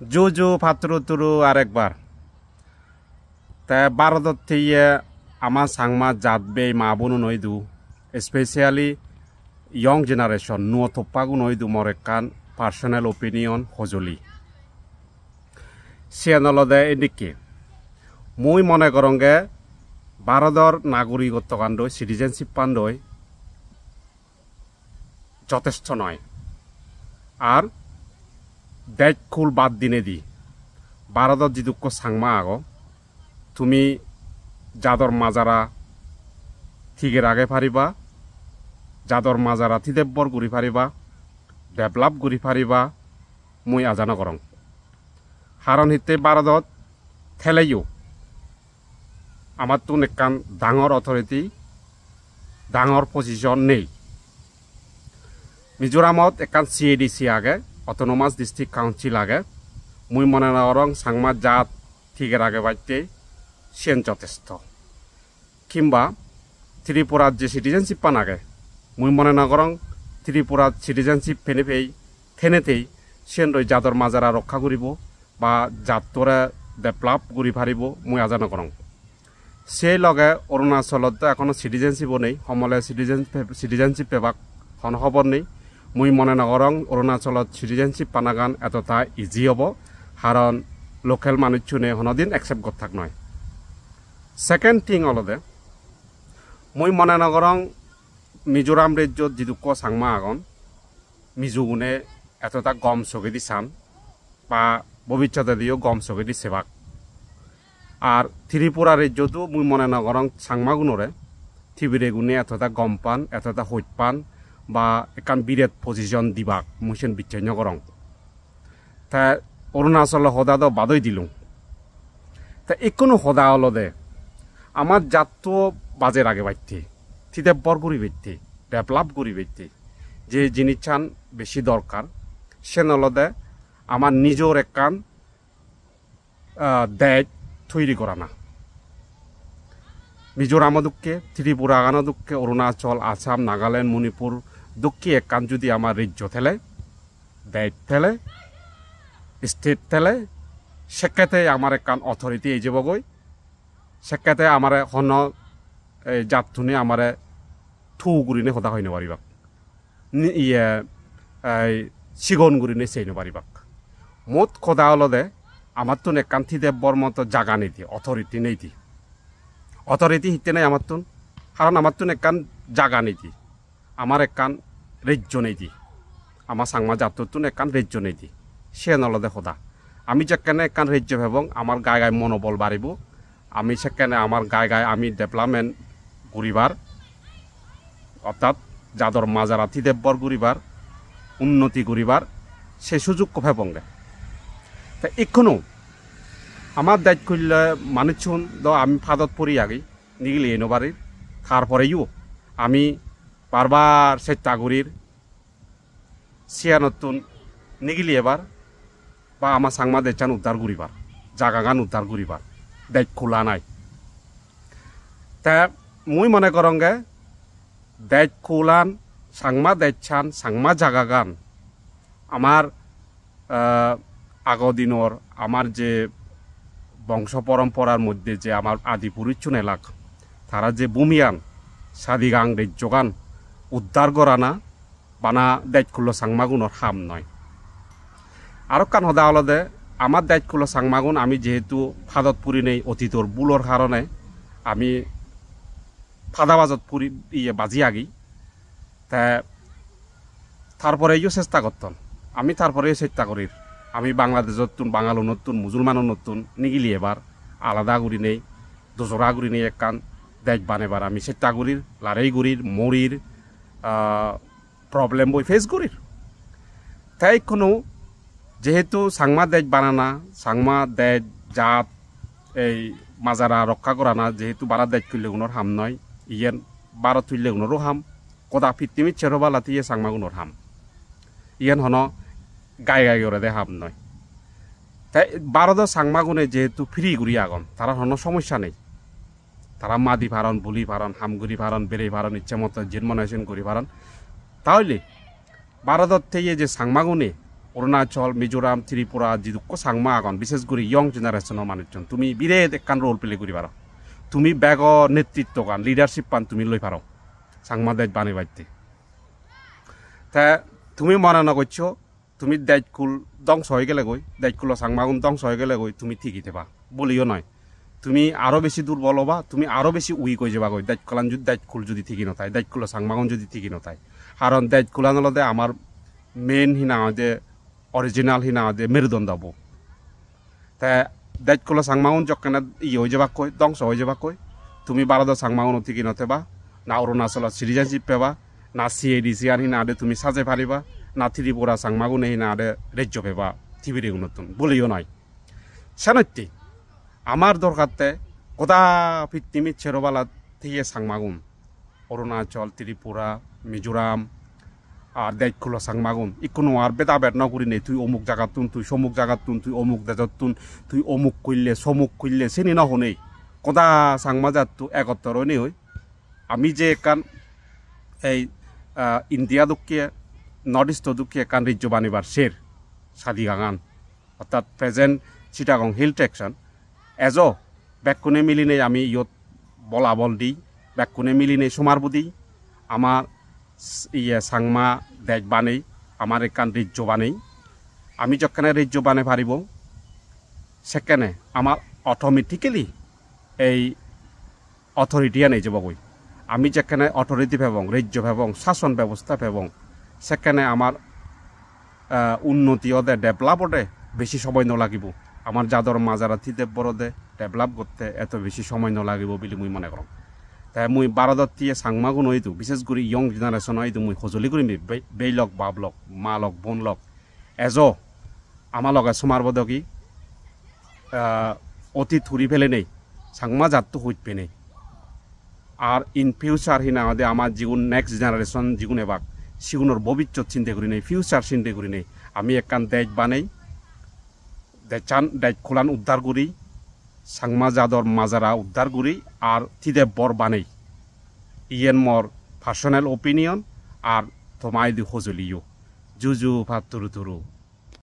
জু ফাতরু তুরু আরেকবার তা ভারতত থেকে আমার সাংমা জাতবে মা বোন নইদু স্পেশালি ইয়ং জেনারেশন নুয় থপ্পাগু নইদু মরেকান পার্সোনাল ওপিনিয়ন হজলি সিয়ানলদে এদিকে মুই মনে করঙ্গে ভারতের নাগরিকত্ব কাণ্ডই সিটিজেনশিপ কাণ্ডই যথেষ্ট নয় আর দেশ খুল বাদ দিনে দি ভারতত যিদুক্ষ সাংমা আগ তুমি যাদর মাজারা ঠিকের আগে পারিবা যাদর মাজারা থিদেব্বর ঘুরি পারিবা ডেভেলপ ঘুরি পারিবা মুই আজানো করং হারণ হিতে ভারতত ঠেলেও আমার তো একান ডাঙর অথরিটি ডাঙর পজিশন নেই মিজোরামত একান CADC আগে অটোনমাস ডিস্ট্রিক্ট কাউন্সিল আগে মুই মনে নরং সাংমা জাত ঠিকের আগে বাইতে সেন যথেষ্ট কিংবা ত্রিপুরার যে সিটিজেনশিপ পান আগে মুই মনে নগরং ত্রিপুরার সিটিজেনশিপ ফেনেফেই থেনেতেই সেন রই জাতর মাজারা রক্ষা করিব বা জাতরে ডেভেলপ করি পারিব মুই আজা নগরং সেই লগে অরুণাচলত এখনো সিটিজেনশিপও নেই সমলে সিটিজেনশিপ পেবাক হন খবর নেই মুই মনে নগরং অরুণাচলত সিটিজেনশিপ পানাগান এতটা ইজি হব কারণ লোকেল মানুষজনে হনদিন একসেপ্ট করতে থাক নয় সেকেন্ড থিং অলদে মুই মনে নগরং মিজোরাম রাজ্যত যিদুক্ষ সাংমা আগন মিজুগুনে এতটা গম চগেদি চান বা ভবিষ্যতে দিও গম চগেদি সেবাক আর ত্রিপুরা রাজ্যতো মুই মনে নগরং সাংমাগুনরে থিবিরে গুনে এতটা গম পান এতটা হইত পান বা একান বিরাট পজিশন দিবাক মুইসেন বিচ্ছিন্ন করং তা অরুণাচল হদাদ বাদই দিলুম তা এখনো হদা অলদে আমার জাত বাজের আগে বাইতে থিদেব্বর করি বাইতে ডেভেলপ করি বাইতে যে জিনিস চান বেশি দরকার সে নলদে আমার নিজের একান দেশ তৈরি করা না মিজোরাম দুঃখে ত্রিপুরা গানো দুঃখে অরুণাচল আসাম নাগাল্যান্ড মণিপুর দুঃখে একান যদি আমার রাজ্য থেলে দেশ থেলে স্টেট থেলে সেক্ষেত্রে আমার একান অথরিটি এই যাবগৈ সেক্ষেত্রে আমার হন জাতথুনে আমার থু গুরিনে সদা হইন পারিবাক ইয়ে সিগন গুরিনে চেইন পারিবাক মোট খোদা হলদে আমার তো একান থিদেব্বর মতো জাগা নেই দি অথরিটি নেই দি অথরিটি হিতে নাই আমার তুন কারণ আমার তুন একান জাগা নেই দি আমার একান রাজ্য নেই দি আমার সাংমা জাতর তুন একান রাজ্য নেই দি সে নলদে সদা আমি যেখানে একান রাজ্য ভাবং আমার গায়ে গায়ে মনোবল বাড়িব আমি সেখানে আমার গায়ে গায়ে আমি ডেভেলপমেন্ট করিবার অর্থাৎ যাদর মাজারা থিদেব্বর করিবার উন্নতি করিবার সে সুযোগ ভাবঙ্গে তা এখনো আমার দায়িত্ব করলে মানুষজন আমি ফাদত পড়ি আগে নিগিলে এনো বাড়ির তারপরেও আমি বারবার চেষ্টা করির সিয়ানতুন নিগিলি এবার বা আমার সাংমা দেশান উদ্ধার করিবার জাগা গান উদ্ধার করিবার দায়িত্ব খোলা নাই তা মুই মনে করঙ্গে দায়িত্ব খোলান সাংমা দেশান সাংমা জাগা গান আমার আগদিনর আমার যে বংশ পরম্পরার মধ্যে যে আমার আদি পুরুষজন এলাক তারা যে বুমিয়ান সাদিগাং রাজ্যগান উদ্ধার করা না বানা দায়িত্বগুলো সাংমাগুণর হাম নয় আরো কান হদা আলাদে আমার দায়িত্বগুলো সাংমাগুণ আমি যেহেতু ফাদত পুরি নেই অতীতর বুলোর কারণে আমি ফাদাবাজত পুরি ইয়ে বাজি আগি তা তারপরেও চেষ্টা করতাম আমি তারপরেও চেষ্টা করি আমি বাংলাদেশ নতুন বাঙালো নতুন মুসলমানও নতুন নিগিলি এবার আলাদা করি নেই দোসরা করি নেই একান দেশ বানেবার আমি চেষ্টা করির লাড়াই করির মরির প্রবলেম বই ফেস করির তাই কোনো যেহেতু সাংমা দেশ বানানা সাংমা দেশ জাত এই মাজারা রক্ষা করা না যেহেতু বারা দেশ করলে গুণর হাম নয় ইয়েন বারো তুললে গুণরও হাম কদা ফিটিমিট চেরোবা লাতিয়ে সাংমা গুণর হাম ইয়েন হন গায়ে গায়ে করে দে হাম নয় তাই ভারত সাংমাগুনে যেহেতু ফ্রি ঘুরি আগন তারা কোনো সমস্যা নেই তারা মাদি ভারণ বুলি ভারণ হামগুড়ি ভারণ বেড়ে ভারণ ইচ্ছা মতো জন্মনাইছেন করি ভারণ তাহলে ভারতের থেকে যে সাংমাগুনে অৰুণাচল মিজোরাম ত্রিপুরা যিদুক্ক সাংমা আগন বিশেষ করে ইয়ং জেনারেশনের মানুষজন তুমি বিরাট একখান রোল প্লে করি পারো তুমি ব্যাগ নেতৃত্ব গান লিডারশিপ পান তুমি লই পারো সাংমা দেশ বানি বাইতে তা তুমি মনে না করছো তুমি দায়িত্বকুল ধ্বংস হয়ে গেলে গই দায়িত্বকুল সাংমাগুন ধ্বংস হয়ে গেলে গই তুমি ঠিকই থেবা বলিও নয় তুমি আরও বেশি দুর্বল হবা তুমি আরও বেশি উইক হয়ে যাবা গই দায়িত্বকুলান যদি দায়িত্বকুল যদি ঠিকই নথায় দায়িত্বকুল সাংমাগুন যদি ঠিকই নথায় কারণ দায়িত্বকুলান হলতে আমার মেন হিনা দে অরিজিনাল হিনা দে মেরুদণ্ড হব তা দায়িত্বকুল সাংমাগুন যখন হয়ে যাবা কই ধ্বংস হয়ে যাবা কই তুমি ভারত সাংমাগুন ঠিকই নথেবা না অরুণাচলত সিটিজেনশিপ পেবা না CADC আর হিনা দে তুমি সাজে পারিবা না ত্রিপুরা সাংমাগুন হিনা দে রাজ্য পেবা টিভিরে নতুন বলিও নয় সেনত্যি আমার দরকারতে গোটা পৃথিবীর ছেড়বালা থেকে সাংমাগুন অরুণাচল ত্রিপুরা মিজোরাম আর দায়িত্বকুল সাংমাগুন ইকোনো আর বেদা বেদ নকরি নেই তুই অমুক জায়গাত তুন তুই সমুক জায়গাত তুন তুই অমুক দেশত তুন তুই অমুক করলে সমুক করলে চিনি নহনেই গোটা সাংমা জাতটো একত্র নেই হই আমি যে একান এই ইন্ডিয়া দুঃখে নর্থ ইস্ট দুঃখে একান রাজ্য বানিবার শের সাদি গাঙান অর্থাৎ প্রেজেন্ট চিটাগং হিল ট্রেকশন এজ ব্যাকুনে মিলিনে আমি ইয়ত বলাবল দিই ব্যাকুনে মিলিনে সমারবু দিই আমার সাংমা দেশ বানেই আমার একান রাজ্য বানেই আমি যখন রাজ্য বানে পারিব সেখানে আমার অটোমেটিক্যালি এই অথরিটিয়া নেই যাবগই আমি যেখানে অথরিটি এবং রাজ্য এবং শাসন ব্যবস্থা এবং সেখানে আমার উন্নতি ওদে ডেভেলপ ওদে বেশি সময় নলাগিব আমার যাদর মাজারা থিতে বড়দে ডেভেলপ করতে এত বেশি সময় নলাগিব বলে মুই মনে করম তাই মুই ভারতত দিয়ে সাংমাগুন হইতো বিশেষ করে ইয়ং জেনারেশন হইতো মুই সজলি করিম বেইলক বাবলক মালক বনলক এজ আমার লগে সমারবদকি অতি থুরি ফেলে নেই সাংমা জাতটো হইতে নেই আর ইন ফিউচার হিনা দে আমার জীবন নেক্সট জেনারেশন জীবন এবার সিগুনের ভবিষ্যৎ চিন্তা করি নেই ফিউচার চিন্তা করি নেই আমি একখান দেশ বানাই দেশান দেশ খোলান উদ্ধার করি সাংমা জাদর মাজারা উদ্ধার করি আর থিদে বর বানাই ইয়েন মর পার্সোনাল ওপিনিয়ন আর তোমায় দি সজলিও জুজু ভাত তুরু তুরু